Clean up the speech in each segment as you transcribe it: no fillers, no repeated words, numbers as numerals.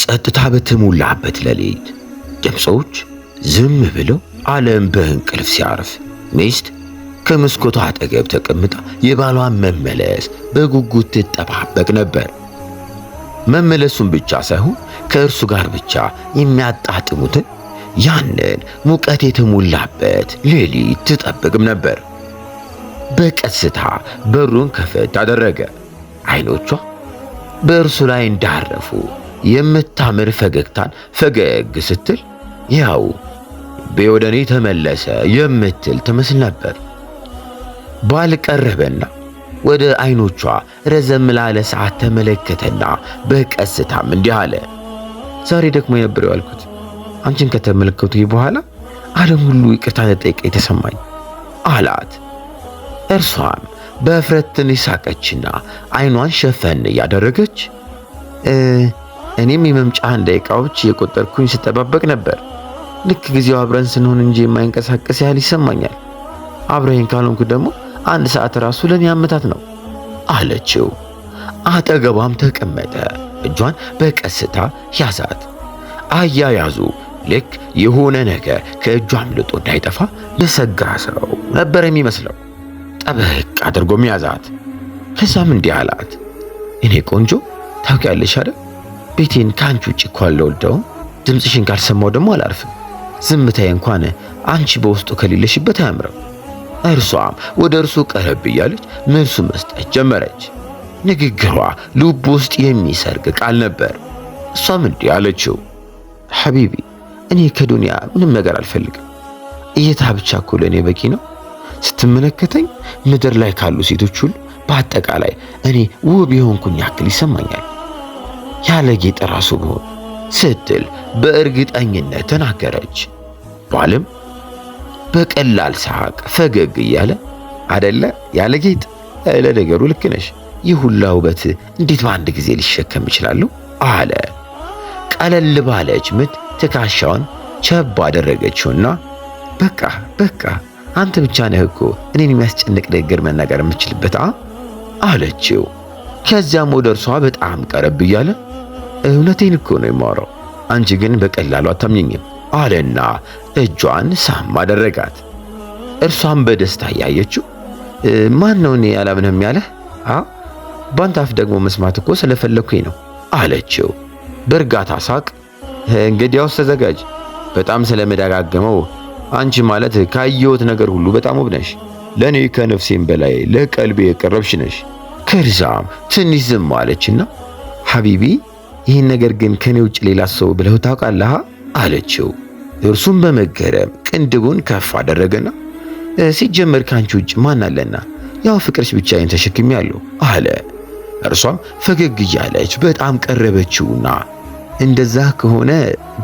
ጸጥታ በተሞላበት ሌሊት ድምፆች ዝም ብለው ዓለም በእንቅልፍ ሲያርፍ ሚስት ከመስኮቷ አጠገብ ተቀምጣ የባሏን መመለስ በጉጉት ትጠባበቅ ነበር። መመለሱን ብቻ ሳይሆን ከእርሱ ጋር ብቻ የሚያጣጥሙትን ያንን ሙቀት የተሞላበት ሌሊት ትጠብቅም ነበር። በቀስታ በሩን ከፈት አደረገ። አይኖቿ በእርሱ ላይ እንዳረፉ የምታምር ፈገግታን ፈገግ ስትል ያው በወደኔ ተመለሰ የምትል ትመስል ነበር። ባልቀረበና ወደ አይኖቿ ረዘም ላለ ሰዓት ተመለከተና በቀስታም እንዲህ አለ። ዛሬ ደግሞ ነበር ያልኩት አንቺን ከተመለከቱ በኋላ ዓለም ሁሉ ይቅርታ ተጠይቀ የተሰማኝ አላት። እርሷም በእፍረት ትንሽ ሳቀችና አይኗን ሸፈን ያደረገች እኔም የመምጫህን ደቂቃዎች የቆጠርኩኝ ስጠባበቅ ነበር። ልክ ጊዜው አብረን ስንሆን እንጂ የማይንቀሳቀስ ያህል ይሰማኛል። አብረን ካልሆንኩ ደግሞ አንድ ሰዓት ራሱ ለኔ አመታት ነው አለችው። አጠገቧም ተቀመጠ። እጇን በቀስታ ያዛት። አያያዙ ልክ የሆነ ነገር ከእጇ አምልጦ እንዳይጠፋ በሰጋ ሰው ነበር የሚመስለው። ጠበቅ አድርጎም ያዛት። ከዛም እንዲህ አላት፣ እኔ ቆንጆ ታውቂያለሽ አይደል? ቤቴን ከአንቺ ውጭ እኮ አልወልደውም። ድምፅሽን ካልሰማው ደግሞ አላርፍም። ዝምታዬ እንኳን አንቺ በውስጡ ከሌለሽበት አያምርም። እርሷም ወደ እርሱ ቀረብ እያለች መልሱ መስጠት ጀመረች። ንግግሯ ልብ ውስጥ የሚሰርግ ቃል ነበር። እሷም እንዲህ አለችው፣ ሐቢቢ እኔ ከዱንያ ምንም ነገር አልፈልግም። እይታ ብቻ እኮ ለእኔ በቂ ነው። ስትመለከተኝ ምድር ላይ ካሉ ሴቶች ሁሉ በአጠቃላይ እኔ ውብ የሆንኩኝ ያክል ይሰማኛል፣ ያለ ጌጥ ራሱ ብሆን ስትል በእርግጠኝነት ተናገረች። ባልም በቀላል ሳቅ ፈገግ እያለ አደለ ያለ ጌጥ፣ ለነገሩ ልክ ነሽ፣ ይህ ሁላ ውበት እንዴት በአንድ ጊዜ ሊሸከም ይችላል አለ። ቀለል ባለች ምት ትከሻዋን ቸብ አደረገችውና በቃ አንተ ብቻ ነህ እኮ እኔን የሚያስጨንቅ ነገር መናገር የምችልበት አለችው። ከዚያም ወደ እርሷ በጣም ቀረብ እያለ እውነቴን እኮ ነው የማወራው፣ አንቺ ግን በቀላሉ አታምኚኝም አለና እጇን ሳም አደረጋት። እርሷም በደስታ ያየችው ማን ነው እኔ አላምንም ያለህ? ባንተ አፍ ደግሞ መስማት እኮ ስለፈለኩኝ ነው አለችው በእርጋታ ሳቅ። እንግዲያውስ ተዘጋጅ፣ በጣም ስለመደጋገመው አንቺ ማለት ካየሁት ነገር ሁሉ በጣም ውብ ነሽ። ለኔ ከነፍሴም በላይ ለቀልቤ የቀረብሽ ነሽ። ከርዛም ትንሽ ዝም አለችና ሐቢቢ ይህን ነገር ግን ከኔ ውጭ ሌላ ሰው ብለው ታውቃለህ አለችው። እርሱም በመገረም ቅንድቡን ከፍ አደረገና ሲጀመር ካንቺ ውጭ ማን አለና ያው ፍቅርሽ ብቻዬን ተሸክሜያለሁ አለ። እርሷም ፈገግ እያለች በጣም ቀረበችውና እንደዛ ከሆነ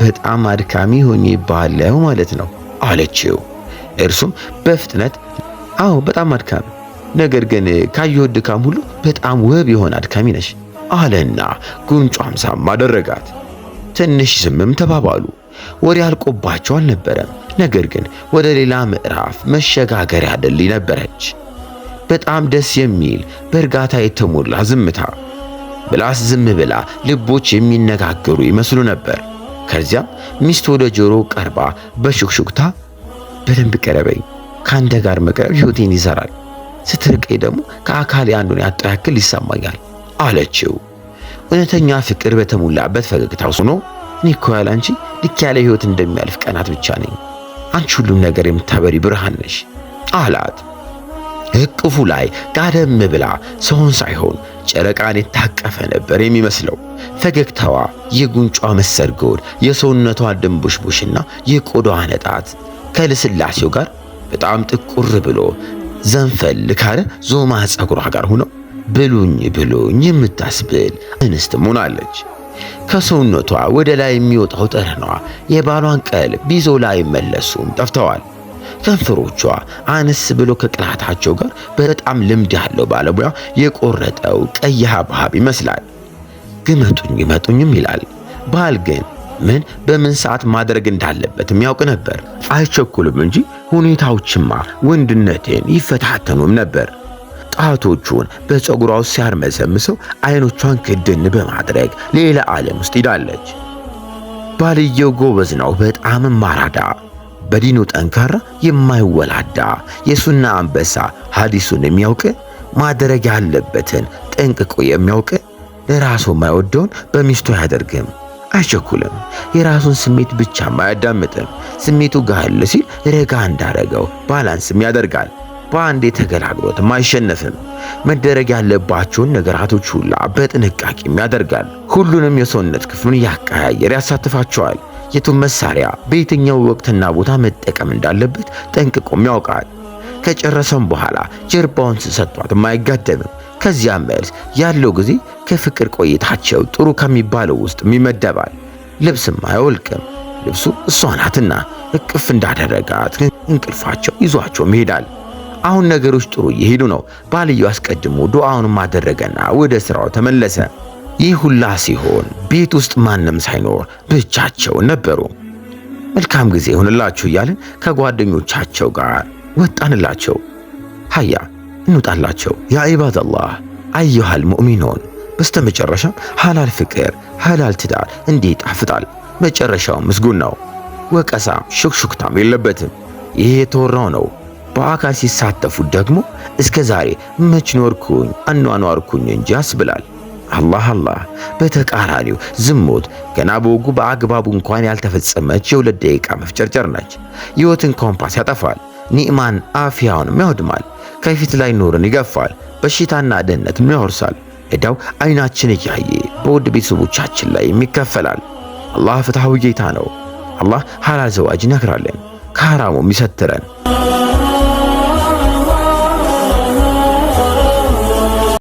በጣም አድካሚ ሆኜብሃለሁ ማለት ነው አለችው። እርሱም በፍጥነት አዎ በጣም አድካሚ፣ ነገር ግን ካየሁት ድካም ሁሉ በጣም ውብ የሆነ አድካሚ ነሽ አለና ጉንጯም ሳም አደረጋት። ትንሽ ዝምም ተባባሉ። ወሬ አልቆባቸው አልነበረም፣ ነገር ግን ወደ ሌላ ምዕራፍ መሸጋገሪያ ድልድይ ነበረች። በጣም ደስ የሚል በእርጋታ የተሞላ ዝምታ። ብላስ ዝም ብላ ልቦች የሚነጋገሩ ይመስሉ ነበር። ከዚያም ሚስት ወደ ጆሮ ቀርባ በሹክሹክታ በደንብ ቀረበኝ፣ ከአንተ ጋር መቅረብ ሕይወቴን ይዘራል፣ ስትርቀኝ ደግሞ ከአካሌ አንዱን ያጣ ያክል ይሰማኛል አለችው። እውነተኛ ፍቅር በተሞላበት ፈገግታ ሆኖ እኔ እኮ ያለ አንቺ ልክ ያለ ሕይወት እንደሚያልፍ ቀናት ብቻ ነኝ፣ አንቺ ሁሉም ነገር የምታበሪ ብርሃን ነሽ አላት። እቅፉ ላይ ጋደም ብላ ሰውን ሳይሆን ጨረቃን የታቀፈ ነበር የሚመስለው። ፈገግታዋ፣ የጉንጯ መሰርጎድ፣ የሰውነቷ ድንቡሽቡሽና የቆዳዋ ነጣት ከልስላሴው ጋር በጣም ጥቁር ብሎ ዘንፈል ካለ ዞማ ፀጉሯ ጋር ሆኖ ብሉኝ የምታስብል እንስትም ሆናለች። ከሰውነቷ ወደ ላይ የሚወጣው ጠረኗ የባሏን ቀልብ ይዞ ላይ መለሱም ጠፍተዋል። ከንፈሮቿ አነስ ብሎ ከቅላታቸው ጋር በጣም ልምድ ያለው ባለሙያ የቆረጠው ቀይ ሐብሐብ ይመስላል። ግመጡኝም ይላል። ባል ግን በምን ሰዓት ማድረግ እንዳለበትም ያውቅ ነበር። አይቸኩልም እንጂ ሁኔታዎችማ ወንድነቴን ይፈታተኑም ነበር። ጣቶቹን በፀጉሯ ሲያርመሰምሰው አይኖቿን ክድን በማድረግ ሌላ ዓለም ውስጥ ሄዳለች። ባልየው ጎበዝ ነው፣ በጣም ማራዳ፣ በዲኑ ጠንካራ፣ የማይወላዳ፣ የሱና አንበሳ፣ ሐዲሱን የሚያውቅ፣ ማድረግ ያለበትን ጠንቅቆ የሚያውቅ፣ ለራሱ የማይወደውን በሚስቱ አያደርግም፣ አይቸኩልም፣ የራሱን ስሜት ብቻም አያዳምጥም። ስሜቱ ጋል ሲል ረጋ እንዳረገው ባላንስም ያደርጋል። በአንዴ ተገላግሎትም አይሸነፍም። መደረግ ያለባቸውን ነገራቶች ሁላ በጥንቃቄም ያደርጋል። ሁሉንም የሰውነት ክፍሉን ያቀያየር ያሳትፋቸዋል። የቱን መሳሪያ በየትኛው ወቅትና ቦታ መጠቀም እንዳለበት ጠንቅቆም ያውቃል። ከጨረሰም በኋላ ጀርባውን ሰጥቷትም አይጋደምም። ከዚያም መልስ ያለው ጊዜ ከፍቅር ቆይታቸው ጥሩ ከሚባለው ውስጥ ይመደባል። ልብስም አይወልቅም። ልብሱ እሷ ናትና እቅፍ እንዳደረጋት እንቅልፋቸው ይዟቸው ይሄዳል። አሁን ነገሮች ጥሩ እየሄዱ ነው። ባልየው አስቀድሞ ዱዓውንም አደረገና ወደ ስራው ተመለሰ። ይህ ሁላ ሲሆን ቤት ውስጥ ማንም ሳይኖር ብቻቸውን ነበሩ። መልካም ጊዜ ይሁንላችሁ እያልን ከጓደኞቻቸው ጋር ወጣንላቸው። ሀያ እንውጣላቸው። ያ ኢባደላህ አዩሃል ሙእሚኑን። በስተመጨረሻም ሐላል ፍቅር፣ ሐላል ትዳር እንዴት ይጣፍጣል። መጨረሻው ምስጉን ነው። ወቀሳም ሹክሹክታም የለበትም። ይሄ የተወራው ነው። በአካል ሲሳተፉ ደግሞ እስከ ዛሬ መች ኖርኩኝ አኗኗርኩኝ እንጂ ያስብላል። አላህ በተቃራኒው ዝሙት ገና በወጉ በአግባቡ እንኳን ያልተፈጸመች የ2 ደቂቃ መፍጨርጨር ነች። ሕይወትን ኮምፓስ ያጠፋል። ኒዕማን አፊያውንም ያወድማል። ከፊት ላይ ኑርን ይገፋል። በሽታና ድህነትም ያወርሳል። ዕዳው አይናችን እያየ በውድ ቤተሰቦቻችን ላይ ይከፈላል። አላህ ፍትሐዊ ጌታ ነው። አላህ ሐላል ዘዋጅ ይነግራለን፣ ከሐራሙም ይሰትረን።